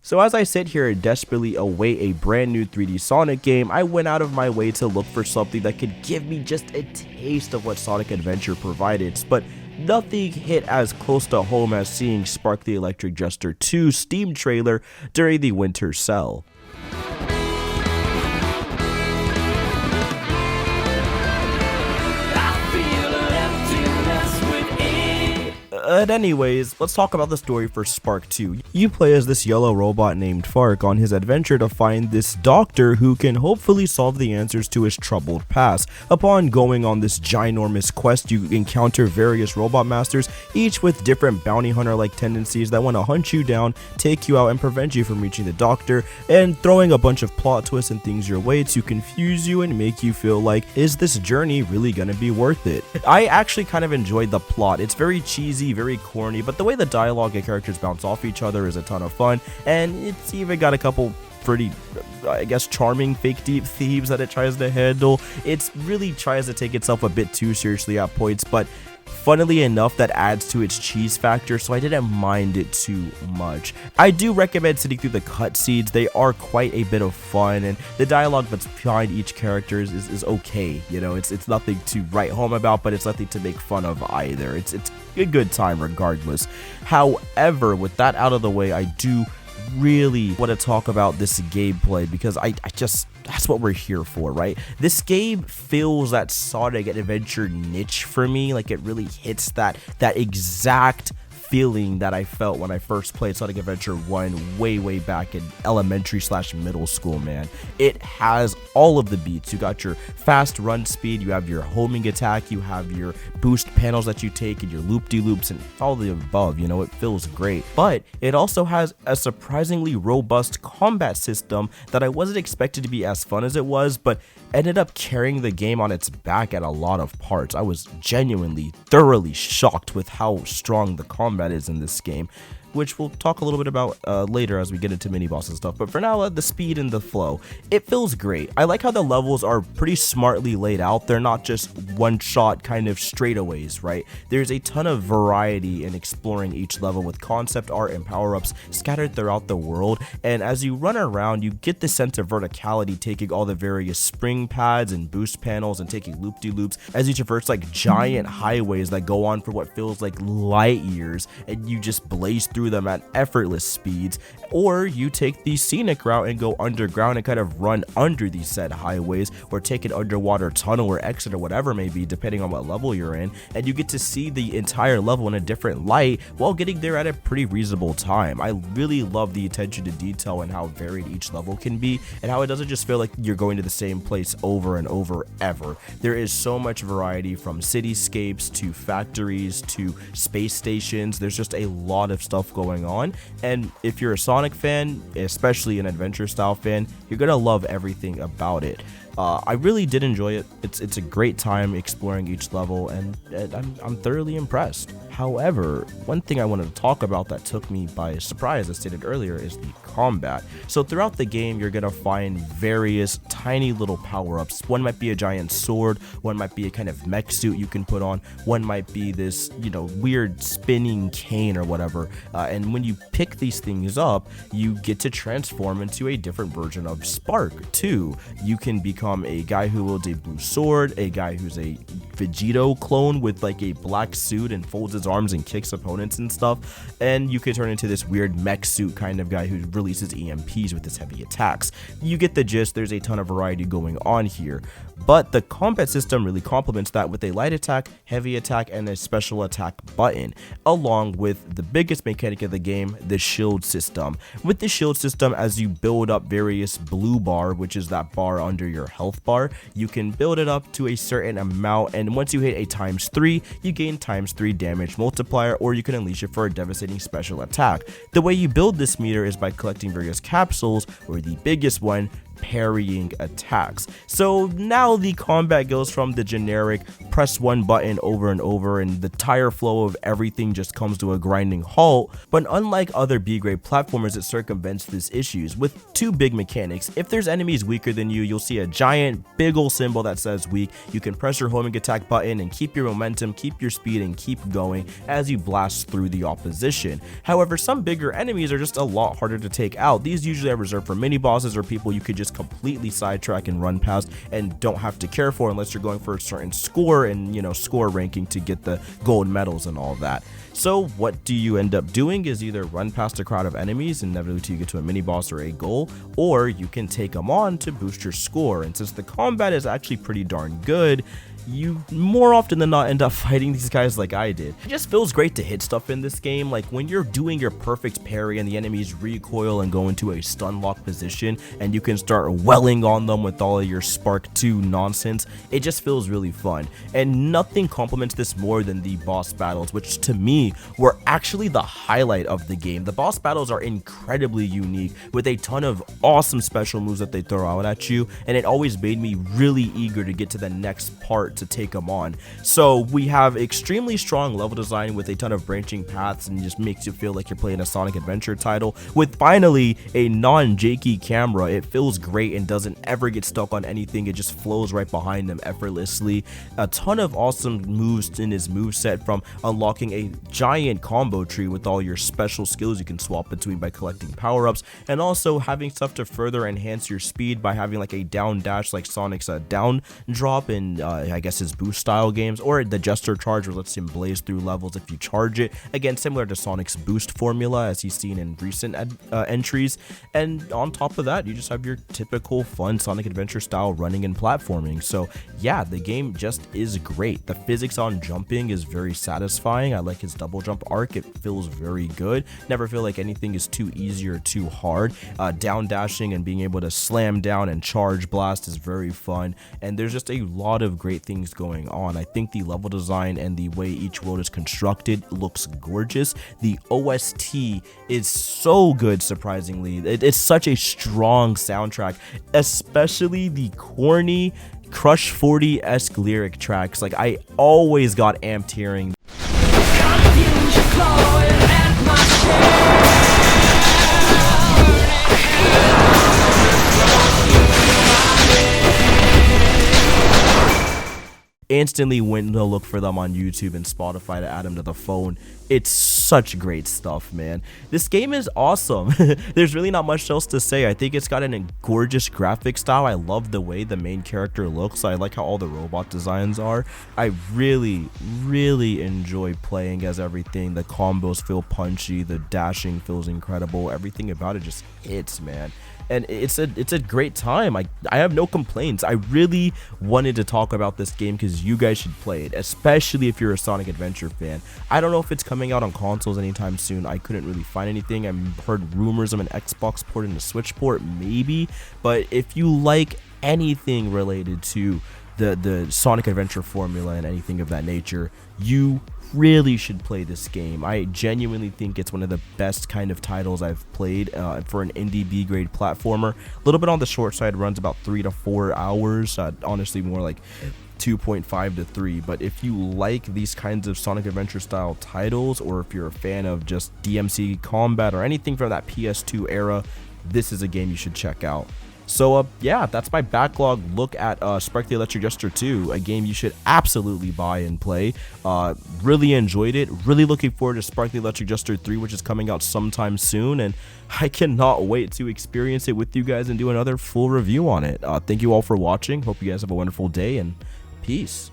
So as I sit here and desperately await a brand new 3D Sonic game, I went out of my way to look for something that could give me just a taste of what Sonic Adventure provided, but nothing hit as close to home as seeing Spark the Electric Jester 2 Steam trailer during the winter sale. But anyways, let's talk about the story for Spark 2. You play as this yellow robot named Fark on his adventure to find this doctor who can hopefully solve the answers to his troubled past. Upon going on this ginormous quest, you encounter various robot masters, each with different bounty hunter-like tendencies that want to hunt you down, take you out, and prevent you from reaching the doctor, and throwing a bunch of plot twists and things your way to confuse you and make you feel like, is this journey really gonna be worth it? I actually kind of enjoyed the plot. It's very cheesy, very corny, but the way the dialogue and characters bounce off each other is a ton of fun, and it's even got a couple pretty, I guess, charming fake deep themes that it tries to handle. It really tries to take itself a bit too seriously at points, but funnily enough, that adds to its cheese factor, so I didn't mind it too much. I do recommend sitting through the cutscenes. They are quite a bit of fun, and the dialogue that's behind each character is okay. You know, it's nothing to write home about, but it's nothing to make fun of either. It's a good time regardless. However, with that out of the way, I do really want to talk about this gameplay because I just, that's what we're here for, right? This game feels that Sonic Adventure niche for me. Like, it really hits that exact feeling that I felt when I first played Sonic Adventure 1 way back in elementary/middle school, man. It has all of the beats. You got your fast run speed, you have your homing attack, you have your boost panels that you take, and your loop-de-loops, and all the above. You know, it feels great. But it also has a surprisingly robust combat system that I wasn't expected to be as fun as it was, but ended up carrying the game on its back at a lot of parts. I was genuinely, thoroughly shocked with how strong the combat is in this game, which we'll talk a little bit about later as we get into mini-boss and stuff. But for now, the speed and the flow, it feels great. I like how the levels are pretty smartly laid out. They're not just one-shot kind of straightaways, right? There's a ton of variety in exploring each level with concept art and power-ups scattered throughout the world. And as you run around, you get the sense of verticality, taking all the various spring pads and boost panels and taking loop-de-loops as you traverse like giant highways that go on for what feels like light years, and you just blaze through them at effortless speeds. Or you take the scenic route and go underground and kind of run under these said highways, or take an underwater tunnel or exit or whatever it may be, depending on what level you're in, and you get to see the entire level in a different light while getting there at a pretty reasonable time. I really love the attention to detail and how varied each level can be, and how it doesn't just feel like you're going to the same place over and over ever. There is so much variety, from cityscapes to factories to space stations. There's just a lot of stuff going on, and if you're a Sonic fan, especially an adventure style fan, you're gonna love everything about it. I really did enjoy it. It's a great time exploring each level, and I'm thoroughly impressed. However, one thing I wanted to talk about that took me by surprise, as stated earlier, is the combat. So throughout the game, you're gonna find various tiny little power-ups. One might be a giant sword, one might be a kind of mech suit you can put on, one might be this, you know, weird spinning cane or whatever. And when you pick these things up, you get to transform into a different version of Spark too. You can become a guy who wields a blue sword, a guy who's a Vegito clone with like a black suit and folds his arms and kicks opponents and stuff, and you could turn into this weird mech suit kind of guy who releases EMPs with his heavy attacks. You get the gist. There's a ton of variety going on here, but the combat system really complements that with a light attack, heavy attack, and a special attack button, along with the biggest mechanic of the game, the shield system. With the shield system, as you build up various blue bar, which is that bar under your health bar, you can build it up to a certain amount, and once you hit a ×3, you gain ×3 damage multiplier, or you can unleash it for a devastating special attack. The way you build this meter is by collecting various capsules, or the biggest one, parrying attacks. So now the combat goes from the generic press one button over and over and the tire flow of everything just comes to a grinding halt, but unlike other B-grade platformers, it circumvents these issues with two big mechanics. If there's enemies weaker than you, you'll see a giant big ol' symbol that says weak. You can press your homing attack button and keep your momentum, keep your speed, and keep going as you blast through the opposition. However, some bigger enemies are just a lot harder to take out. These usually are reserved for mini bosses or people you could just completely sidetrack and run past and don't have to care for unless you're going for a certain score and, you know, score ranking to get the gold medals and all that. So what do you end up doing is either run past a crowd of enemies and inevitably till you get to a mini boss or a goal, or you can take them on to boost your score. And since the combat is actually pretty darn good, you more often than not end up fighting these guys like I did. It just feels great to hit stuff in this game. Like when you're doing your perfect parry and the enemies recoil and go into a stun lock position and you can start welling on them with all of your Spark 2 nonsense, it just feels really fun. And nothing complements this more than the boss battles, which to me were actually the highlight of the game. The boss battles are incredibly unique with a ton of awesome special moves that they throw out at you, and it always made me really eager to get to the next part to take them on. So we have extremely strong level design with a ton of branching paths and just makes you feel like you're playing a Sonic Adventure title. With finally a non-janky camera, it feels great and doesn't ever get stuck on anything. It just flows right behind them effortlessly. A ton of awesome moves in his moveset, from unlocking a giant combo tree with all your special skills you can swap between by collecting power-ups, and also having stuff to further enhance your speed by having like a down dash like Sonic's down drop in I guess his boost style games, or the Jester charge where lets him blaze through levels if you charge it, again similar to Sonic's boost formula as he's seen in recent entries. And on top of that, you just have your typical fun Sonic Adventure style running and platforming. So yeah, the game just is great. The physics on jumping is very satisfying. I like his double jump arc, it feels very good. Never feel like anything is too easy or too hard. Down dashing and being able to slam down and charge blast is very fun, and there's just a lot of great things going on. I think the level design and the way each world is constructed looks gorgeous. The OST is so good, surprisingly. It's such a strong soundtrack, especially the corny Crush 40-esque lyric tracks. Like, I always got amped hearing. Instantly went to look for them on YouTube and Spotify to add them to the phone. It's such great stuff, man. This game is awesome. There's really not much else to say. I think it's got a gorgeous graphic style. I love the way the main character looks. I like how all the robot designs are. I really enjoy playing as everything. The combos feel punchy. The dashing feels incredible. Everything about it just hits, man. And it's a great time. I have no complaints. I really wanted to talk about this game because you guys should play it, especially if you're a Sonic Adventure fan. I don't know if it's coming out on consoles anytime soon. I couldn't really find anything. I've heard rumors of an Xbox port and a Switch port, maybe. But if you like anything related to the Sonic Adventure formula and anything of that nature, you really should play this game. I genuinely think it's one of the best kind of titles I've played for an indie B-grade platformer. A little bit on the short side, runs about 3 to 4 hours, honestly more like 2.5 to 3. But if you like these kinds of Sonic Adventure style titles, or if you're a fan of just DMC combat or anything from that PS2 era, this is a game you should check out. So yeah, that's my backlog look at Spark the Electric Jester 2, a game you should absolutely buy and play. Really enjoyed it. Really looking forward to Spark the Electric Jester 3, which is coming out sometime soon, and I cannot wait to experience it with you guys and do another full review on it. Thank you all for watching. Hope you guys have a wonderful day, and peace.